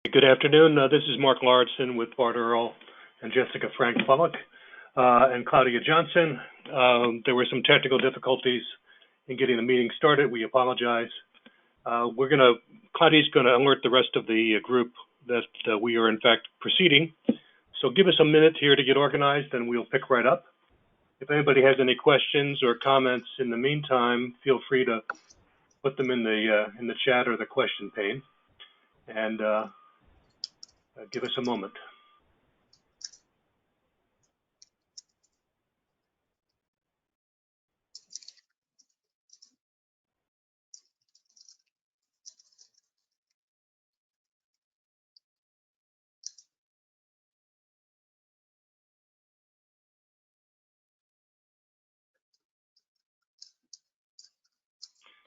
Good afternoon. This is Mark Lauritsen with Bart Earl and Jessica Frank Pollock and Claudia Johnson. There were some technical difficulties in getting the meeting started. We apologize. Claudia's going to alert the rest of the group that we are in fact proceeding. So give us a minute here to get organized and we'll pick right up. If anybody has any questions or comments in the meantime, feel free to put them in the chat or the question pane. And give us a moment.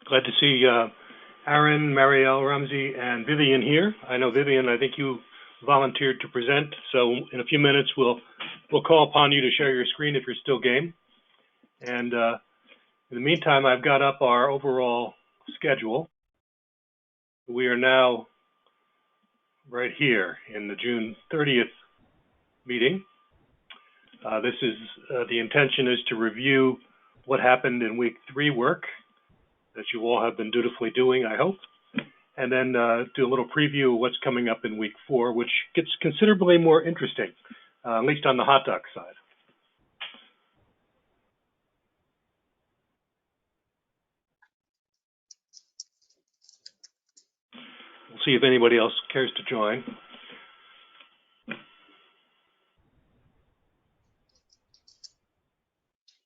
Glad to see Aaron, Marielle, Ramsey, and Vivian here. I know Vivian, I think you volunteered to present, so in a few minutes we'll call upon you to share your screen if you're still game. And in the meantime, I've got up our overall schedule. We are now right here in the June 30th meeting. The intention is to review what happened in week 3 work that you all have been dutifully doing, I hope, and then do a little preview of what's coming up in week 4, which gets considerably more interesting, at least on the hot dog side. We'll see if anybody else cares to join.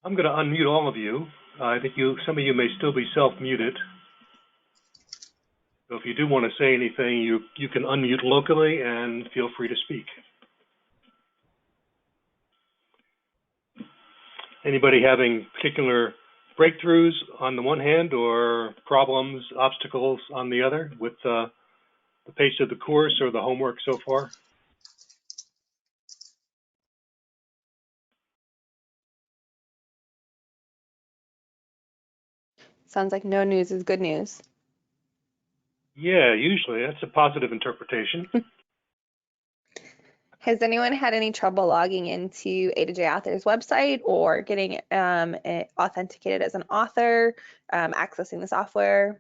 I'm going to unmute all of you. I think some of you may still be self-muted. So if you do want to say anything, you can unmute locally and feel free to speak. Anybody having particular breakthroughs on the one hand or problems, obstacles on the other with the pace of the course or the homework so far? Sounds like no news is good news. Yeah, usually that's a positive interpretation. Has anyone had any trouble logging into A to J Author's website or getting authenticated as an author, accessing the software?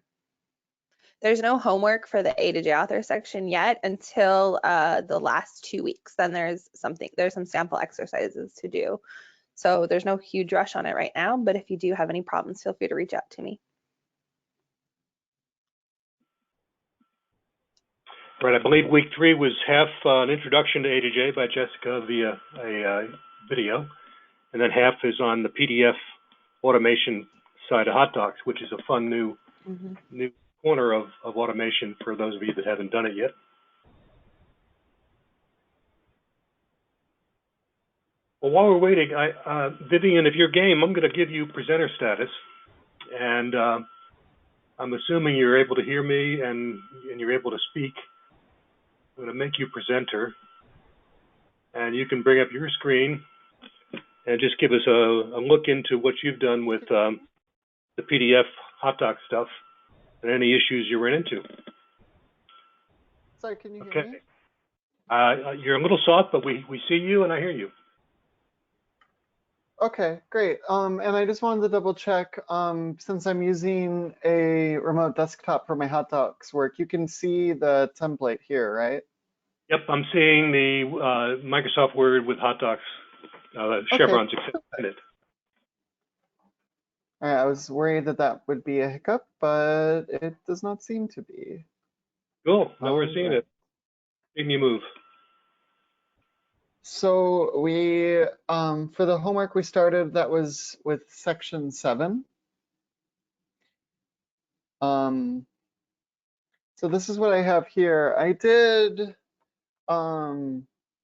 There's no homework for the A to J Author section yet until the last 2 weeks. Then there's some sample exercises to do. So there's no huge rush on it right now, but if you do have any problems, feel free to reach out to me. Right, I believe week 3 was half an introduction to A to J by Jessica via a video, and then half is on the PDF automation side of Hot Docs, which is a fun new corner of automation for those of you that haven't done it yet. Well, while we're waiting, Vivian, if you're game, I'm going to give you presenter status, and I'm assuming you're able to hear me and you're able to speak. I'm going to make you presenter, and you can bring up your screen and just give us a look into what you've done with the PDF hot doc stuff and any issues you ran into. Sorry, can you hear me? You're a little soft, but we see you and I hear you. Okay, great. And I just wanted to double check, since I'm using a remote desktop for my hot docs work, you can see the template here, right? Yep, I'm seeing the Microsoft Word with hot docs chevrons accepted. All right, I was worried that would be a hiccup, but it does not seem to be. Cool, now we're seeing it. Make me move. So we, for the homework we started, that was with section 7. So this is what I have here. I did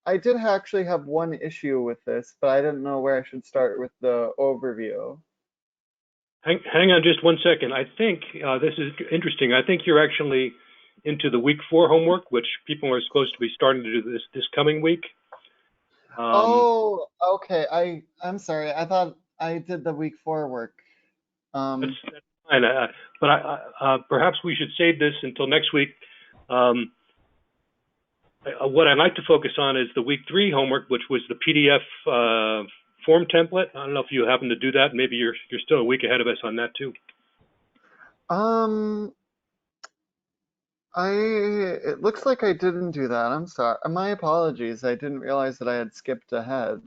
actually have one issue with this, but I didn't know where I should start with the overview. Hang on just one second. I think this is interesting. I think you're actually into the week 4 homework, which people are supposed to be starting to do this coming week. Oh, okay. I'm sorry. I thought I did the week 4 work. That's fine. But perhaps we should save this until next week. what I'd like to focus on is the week 3 homework, which was the PDF form template. I don't know if you happen to do that. Maybe you're still a week ahead of us on that too. It looks like I didn't do that. I'm sorry. My apologies. I didn't realize that I had skipped ahead.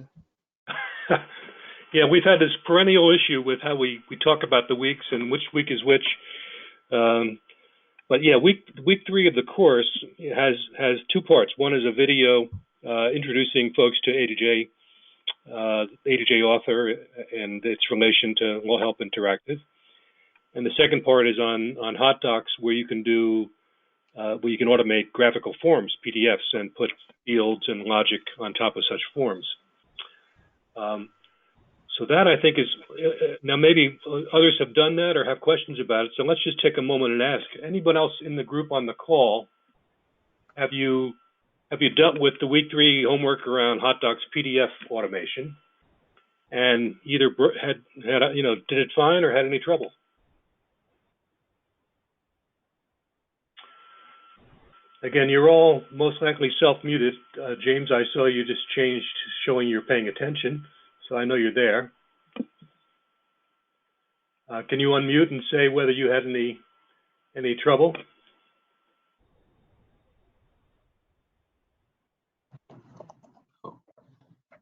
Yeah, we've had this perennial issue with how we talk about the weeks and which week is which. But yeah, week 3 of the course has 2 parts. One is a video introducing folks to A2J author and its relation to LawHelp Interactive. And the second part is on Hot Docs, where you can automate graphical forms, PDFs, and put fields and logic on top of such forms. So that, I think, is now maybe others have done that or have questions about it. So let's just take a moment and ask anyone else in the group on the call, have you dealt with the week 3 homework around Hot Docs PDF automation, and either had did it fine or had any trouble? Again, you're all most likely self-muted. James, I saw you just changed, showing you're paying attention, so I know you're there. Can you unmute and say whether you had any trouble?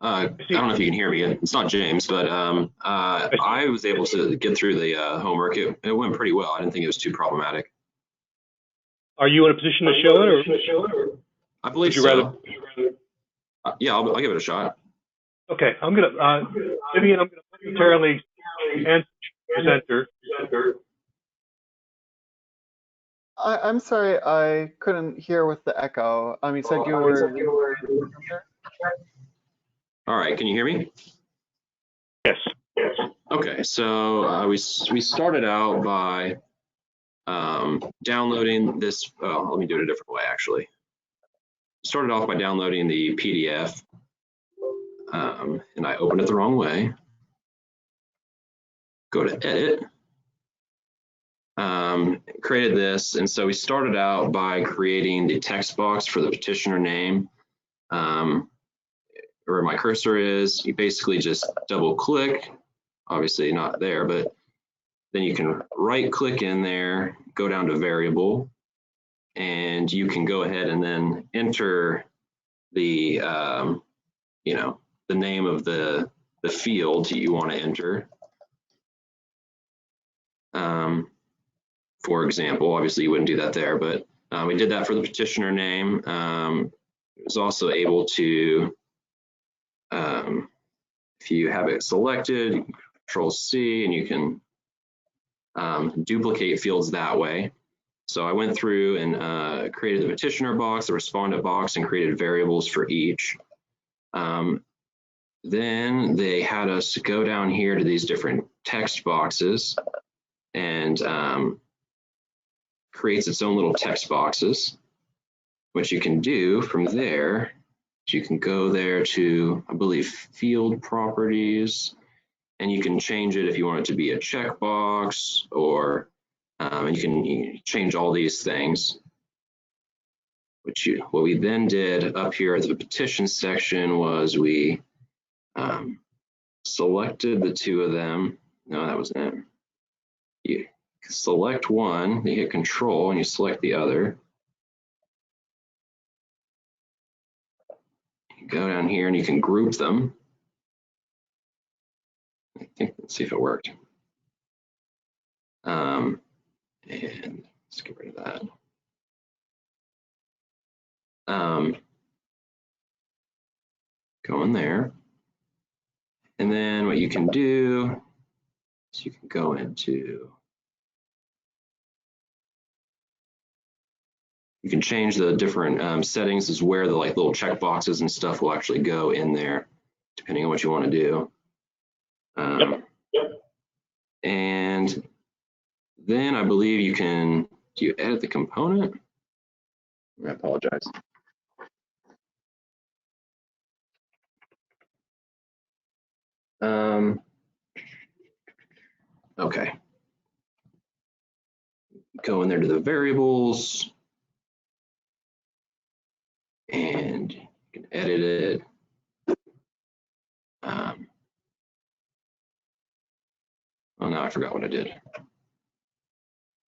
I don't know if you can hear me. It's not James, but I was able to get through the homework. It went pretty well. I didn't think it was too problematic. Are you in a position to show it, or I believe so. Yeah, I'll give it a shot. Okay, I'm gonna Vivian, I'm gonna momentarily answer presenter. I'm sorry, I couldn't hear with the echo. You said you were. All right, can you hear me? Yes. Okay, so we started out by downloading this. Oh, let me do it a different way, actually. Started off by downloading the PDF, and I opened it the wrong way. Go to edit. Created this, and so we started out by creating the text box for the petitioner name. Where my cursor is, you basically just double click, obviously not there, but then you can right click in there, go down to variable, and you can go ahead and then enter the the name of the field you want to enter. For example, obviously you wouldn't do that there, but we did that for the petitioner name. It was also able to, if you have it selected, Control C, and you can duplicate fields that way. So I went through and created the petitioner box, the respondent box, and created variables for each. Then they had us go down here to these different text boxes, and creates its own little text boxes. What you can do from there is you can go there to, I believe, field properties, and you can change it if you want it to be a checkbox, or and you can change all these things. What we then did up here at the petition section was we selected the 2 of them. No, that wasn't it. You select one, you hit Control, and you select the other. You go down here and you can group them. I think, let's see if it worked. And let's get rid of that. Go in there. And then what you can do is you can go into, you can change the different settings as where the little check boxes and stuff will actually go in there, depending on what you want to do. And then I believe you can, do you edit the component? I apologize. Okay. Go in there to the variables. And edited. Oh, no, I forgot what I did.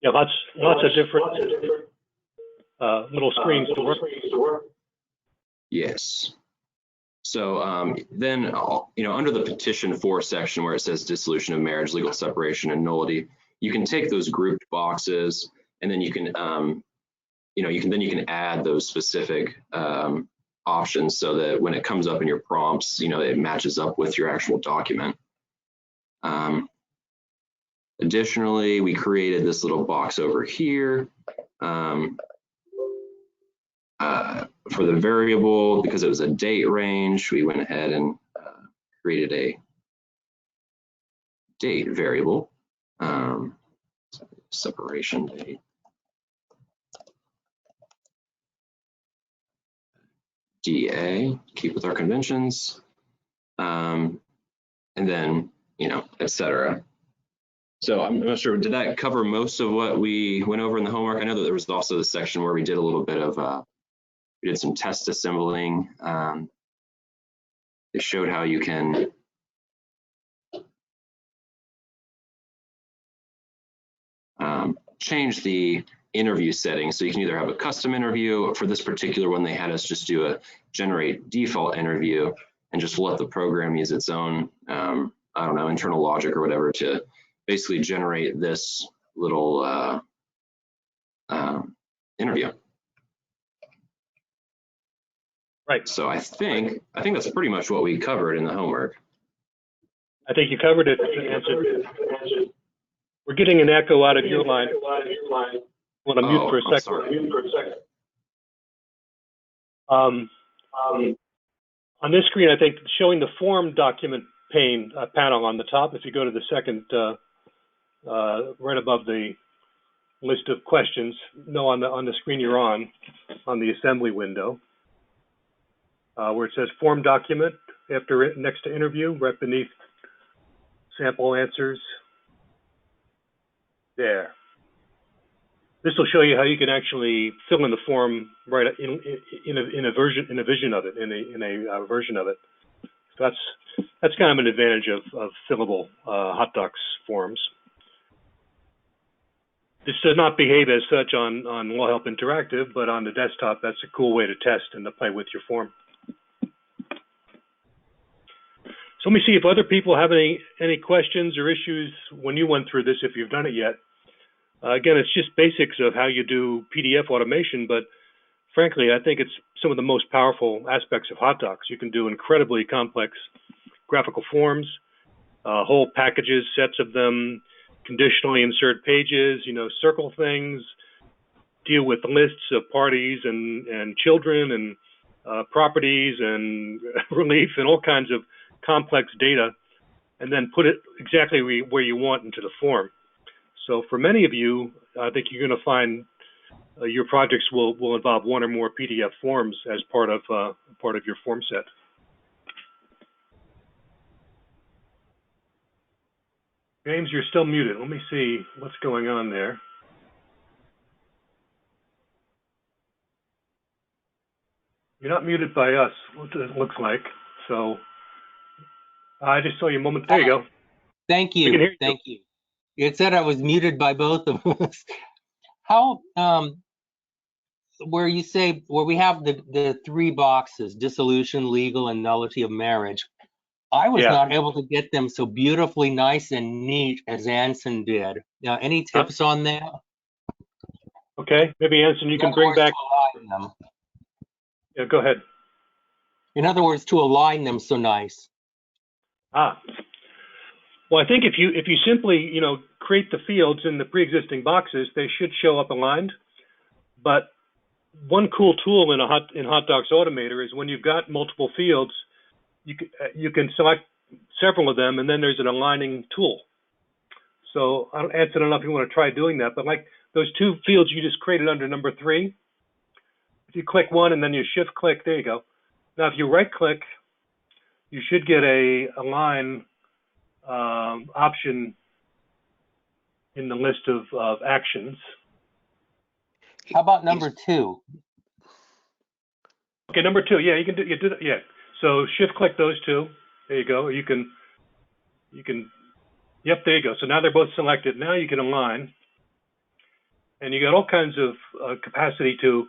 Yeah, lots of different little screens to work. Yes. So then, under the petition for section where it says dissolution of marriage, legal separation, and nullity, you can take those grouped boxes, and then you can, you can add those specific options so that when it comes up in your prompts, it matches up with your actual document. Additionally, we created this little box over here for the variable. Because it was a date range, we went ahead and created a date variable, separation date. DA, keep with our conventions, and then, etc. So I'm not sure, did that cover most of what we went over in the homework? I know that there was also the section where we did a little bit of, we did some test assembling. It showed how you can change the interview settings. So you can either have a custom interview. For this particular one, they had us just do a generate default interview and just let the program use its own, I don't know, internal logic or whatever to basically generate this little interview. Right. So I think that's pretty much what we covered in the homework. I think you covered it. We're getting an echo out of your line. Want to mute for a second? On this screen, I think showing the form document pane panel on the top. If you go to the second, right above the list of questions, no, on the screen you're on the assembly window, where it says form document after it, next to interview, right beneath sample answers. There. This will show you how you can actually fill in the form right in a version of it. So that's kind of an advantage of fillable hot docs forms. This does not behave as such on LawHelp Interactive, but on the desktop, that's a cool way to test and to play with your form. So let me see if other people have any questions or issues when you went through this, if you've done it yet. Again, it's just basics of how you do PDF automation, but frankly, I think it's some of the most powerful aspects of hot docs. You can do incredibly complex graphical forms, whole packages, sets of them, conditionally insert pages, circle things, deal with lists of parties and children and properties and relief and all kinds of complex data, and then put it exactly where you want into the form. So for many of you, I think you're going to find your projects will involve one or more PDF forms as part of your form set. James, you're still muted. Let me see what's going on there. You're not muted by us, it looks like. So I just saw you a moment. There you go. Thank you. We can hear you. Thank you. It said I was muted by both of us. How, where we have the three boxes, dissolution, legal, and nullity of marriage, I was not able to get them so beautifully nice and neat as Anson did. Now, any tips on that? Okay, maybe Anson, you can bring back. Them. Yeah, go ahead. In other words, to align them so nice. Well, I think if you simply create the fields in the pre-existing boxes, they should show up aligned. But one cool tool in Hot Docs Automator is when you've got multiple fields, you can select several of them, and then there's an aligning tool. So Anson, I don't know if you want to try doing that, but like those two fields you just created under number 3, if you click one and then you shift click, there you go. Now, if you right click, you should get a align option in the list of actions. How about number 2? Okay, number 2. Yeah, you do that. Yeah. So shift click those two. There you go. You can. Yep, there you go. So now they're both selected. Now you can align, and you got all kinds of capacity to,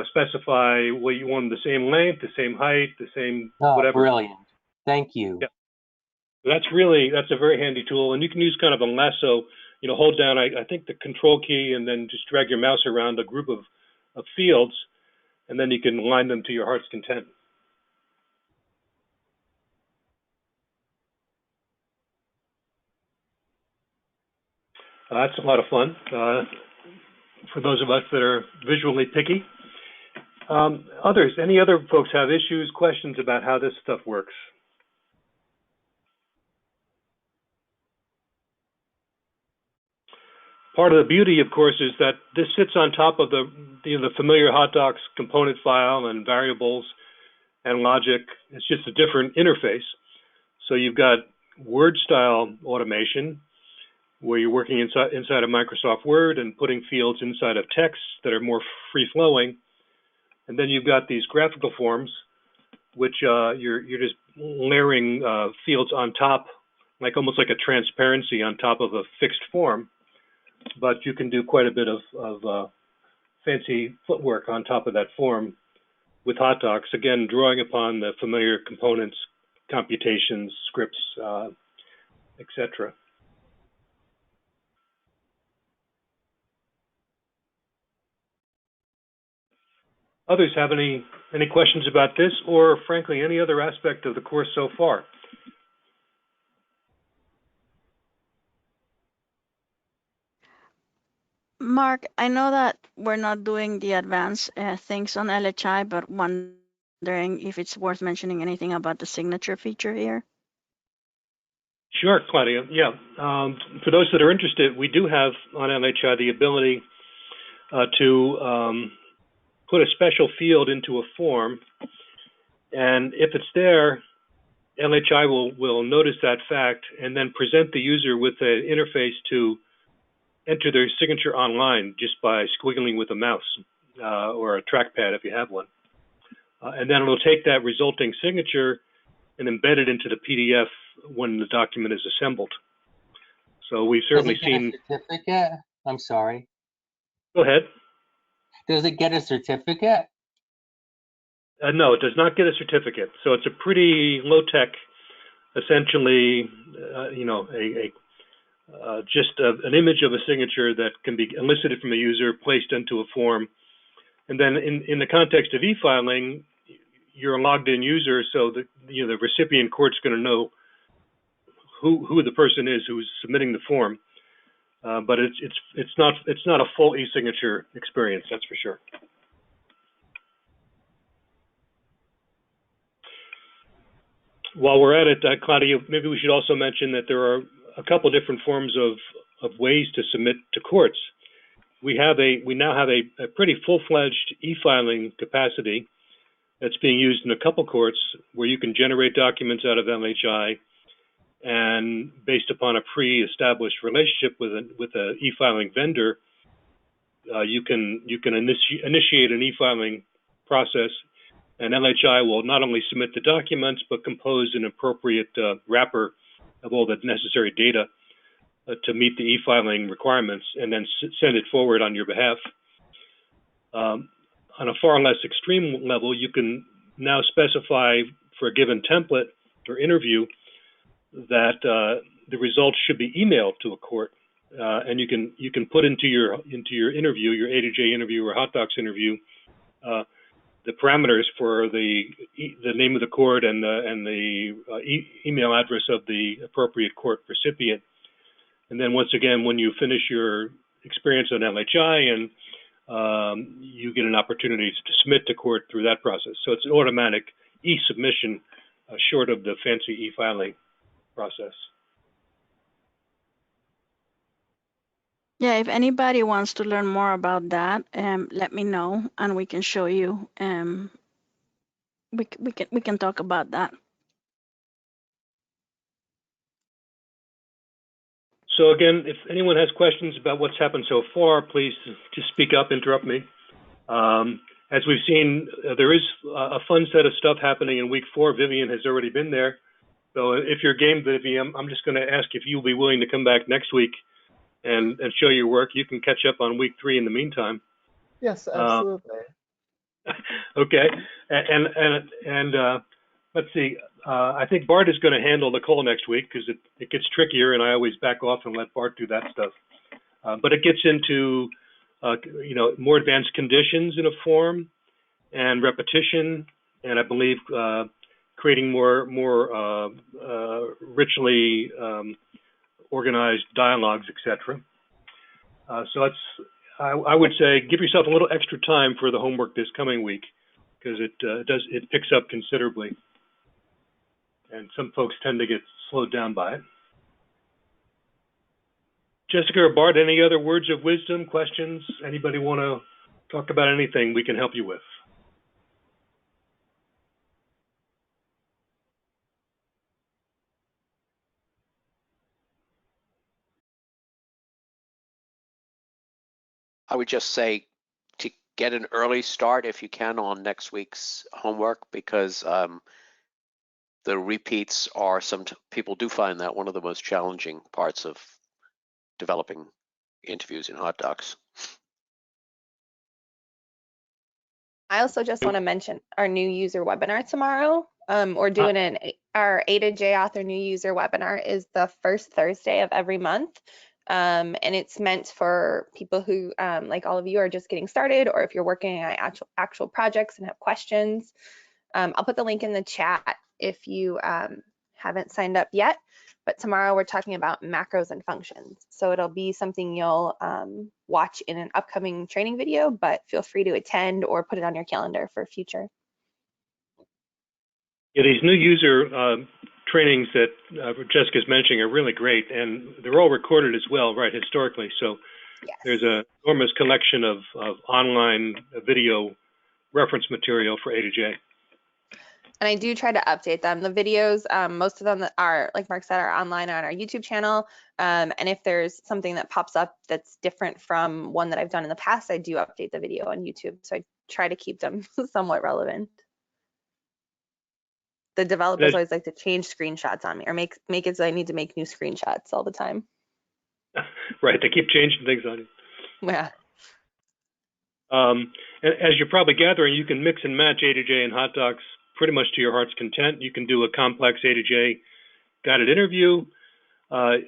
specify what you want, the same length, the same height, the same whatever. Brilliant. Thank you. Yeah. That's a very handy tool, and you can use kind of a lasso. Hold down, I think, the control key, and then just drag your mouse around a group of fields, and then you can align them to your heart's content. That's a lot of fun for those of us that are visually picky. Any other folks have issues, questions about how this stuff works? Part of the beauty, of course, is that this sits on top of the familiar HotDocs component file and variables and logic. It's just a different interface. So you've got Word-style automation, where you're working inside of Microsoft Word and putting fields inside of text that are more free-flowing. And then you've got these graphical forms, which you're just layering fields on top, almost like a transparency on top of a fixed form. But you can do quite a bit of fancy footwork on top of that form with HotDocs, again, drawing upon the familiar components, computations, scripts, etc. Others have any questions about this, or frankly, any other aspect of the course so far? Mark, I know that we're not doing the advanced things on LHI, but wondering if it's worth mentioning anything about the signature feature here. Sure, Claudia. Yeah. For those that are interested, we do have on LHI the ability to put a special field into a form, and if it's there, LHI will notice that fact and then present the user with an interface to enter their signature online just by squiggling with a mouse or a trackpad if you have one. And then it'll take that resulting signature and embed it into the PDF when the document is assembled. So we've certainly seen. Does it get a certificate? I'm sorry. Go ahead. Does it get a certificate? No, it does not get a certificate. So it's a pretty low-tech, essentially, just an image of a signature that can be elicited from a user, placed into a form. And then in the context of e-filing, you're a logged-in user, so the recipient court's going to know who the person is who's submitting the form. But it's not a full e-signature experience, that's for sure. While we're at it, Claudia, maybe we should also mention that there are a couple different forms of ways to submit to courts. We now have a pretty full-fledged e-filing capacity that's being used in a couple courts where you can generate documents out of LHI, and based upon a pre-established relationship with an e-filing vendor, you can initiate an e-filing process, and LHI will not only submit the documents but compose an appropriate wrapper of all the necessary data to meet the e-filing requirements, and then send it forward on your behalf. On a far less extreme level, you can now specify for a given template or interview that the results should be emailed to a court, and you can put into your interview, your A2J interview or HotDocs interview, the parameters for the name of the court and the email address of the appropriate court recipient. And then once again, when you finish your experience on LHI, and you get an opportunity to submit to court through that process. So it's an automatic e-submission, short of the fancy e-filing process. Yeah, if anybody wants to learn more about that, let me know and we can show you. We can talk about that. So again, if anyone has questions about what's happened so far, please just speak up, interrupt me. as we've seen, there is a fun set of stuff happening in week 4. Vivian has already been there. So if you're game, Vivian, I'm just going to ask if you'll be willing to come back next week and show your work. You can catch up on week 3 in the meantime. Yes, absolutely. Okay, and let's see. I think Bart is going to handle the call next week because it gets trickier, and I always back off and let Bart do that stuff. But it gets into more advanced conditions in a form and repetition, and I believe creating more richly organized dialogues, etc. So I would say give yourself a little extra time for the homework this coming week because it picks up considerably, and some folks tend to get slowed down by it. Jessica or Bart, any other words of wisdom, questions? Anybody want to talk about anything we can help you with? I would just say to get an early start if you can on next week's homework, because the repeats are people do find that one of the most challenging parts of developing interviews in hot docs. I also just want to mention our new user webinar tomorrow. We're doing our A to J author new user webinar is the first Thursday of every month. And it's meant for people who, like all of you, are just getting started, or if you're working on actual projects and have questions. I'll put the link in the chat if you haven't signed up yet. But tomorrow we're talking about macros and functions. So it'll be something you'll watch in an upcoming training video, but feel free to attend or put it on your calendar for future. Yeah, these new user trainings that Jessica's mentioning are really great, and they're all recorded as well, right, historically. So yes. There's an enormous collection of online video reference material for A to J. And I do try to update them. The videos, most of them are, like Mark said, are online on our YouTube channel. And if there's something that pops up that's different from one that I've done in the past, I do update the video on YouTube. So I try to keep them somewhat relevant. The developers always like to change screenshots on me or make it so I need to make new screenshots all the time. Right, they keep changing things on you. Yeah. And as you're probably gathering, you can mix and match A to J and hot docs pretty much to your heart's content. You can do a complex A to J guided interview that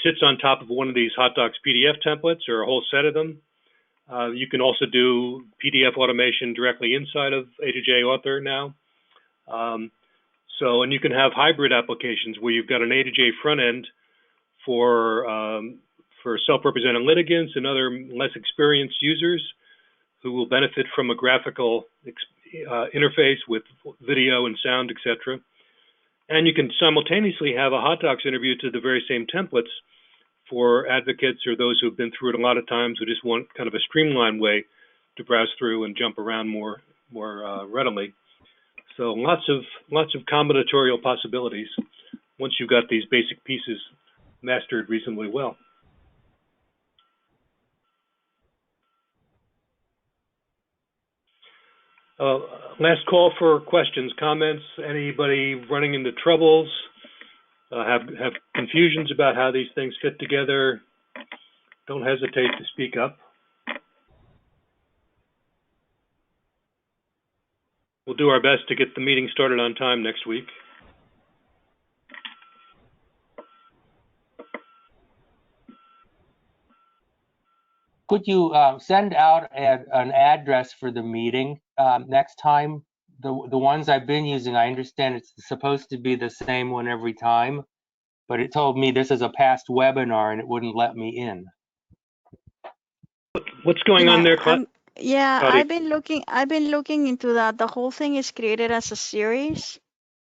sits on top of one of these hot docs PDF templates or a whole set of them. You can also do PDF automation directly inside of A to J author now. And you can have hybrid applications where you've got an A to J front end for self-represented litigants and other less experienced users who will benefit from a graphical interface with video and sound, etc. And you can simultaneously have a hot docs interview to the very same templates for advocates or those who have been through it a lot of times who just want kind of a streamlined way to browse through and jump around more readily. So lots of combinatorial possibilities once you've got these basic pieces mastered reasonably well. Last call for questions, comments. Anybody running into troubles? Have confusions about how these things fit together? Don't hesitate to speak up. We'll do our best to get the meeting started on time next week. Could you send out an address for the meeting next time? The ones I've been using, I understand it's supposed to be the same one every time, but it told me this is a past webinar and it wouldn't let me in. What's going on there, Claudia? I've been looking into that. The whole thing is created as a series,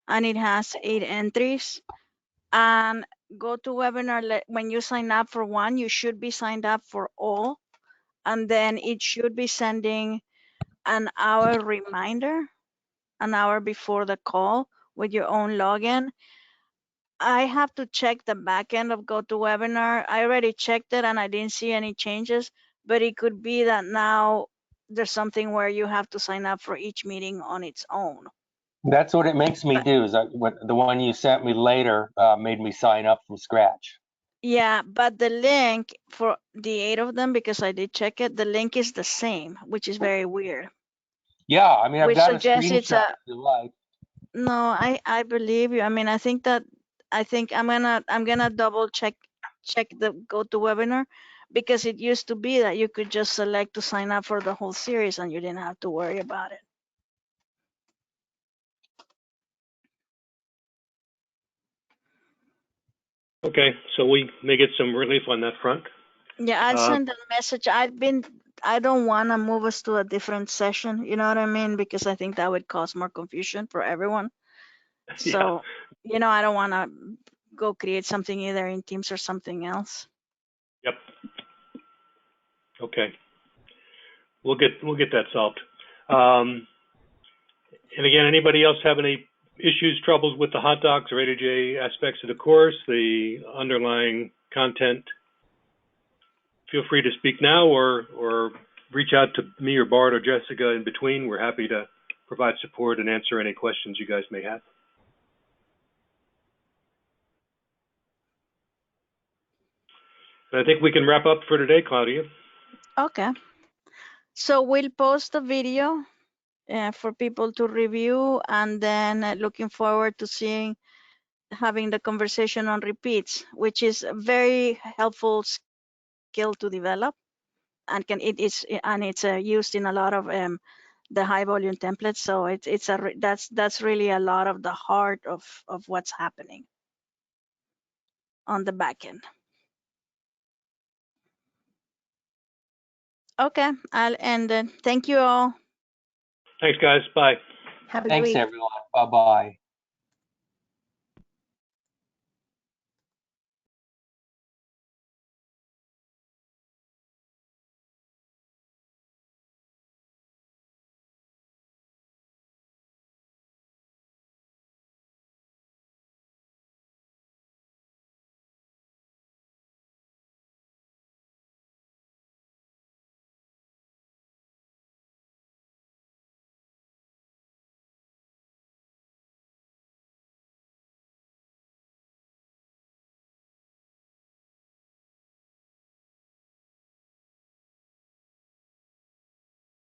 and it has 8 entries. And GoToWebinar, when you sign up for one, you should be signed up for all. And then it should be sending an hour reminder, an hour before the call with your own login. I have to check the back end of GoToWebinar. I already checked it and I didn't see any changes, but it could be that now there's something where you have to sign up for each meeting on its own. That's what it makes me do. Is the one you sent me later made me sign up from scratch. Yeah, but the link for the 8 of them, because I did check it, the link is the same, which is very weird. Yeah, I mean, I've Which got a suggests it's screenshot a, if you like. no, I believe you. I mean, I think I'm gonna double check the GoToWebinar, because it used to be that you could just select to sign up for the whole series and you didn't have to worry about it. Okay, so we may get some relief on that front. Yeah, I'll send a message. I don't want to move us to a different session, you know what I mean? Because I think that would cause more confusion for everyone. So, you know, I don't want to go create something either in Teams or something else. Yep. Okay. We'll get that solved. And again, anybody else have any issues, troubles with the hot docs or A2J aspects of the course, the underlying content? Feel free to speak now or reach out to me or Bart or Jessica in between. We're happy to provide support and answer any questions you guys may have. I think we can wrap up for today, Claudia. Okay. So we'll post a video for people to review, and then looking forward to having the conversation on repeats, which is a very helpful skill to develop, and it's used in a lot of the high volume templates. So that's really a lot of the heart of what's happening on the back end. Okay, I'll end it. Thank you all. Thanks, guys. Bye. Have a good Thanks, week. everyone. Bye-bye.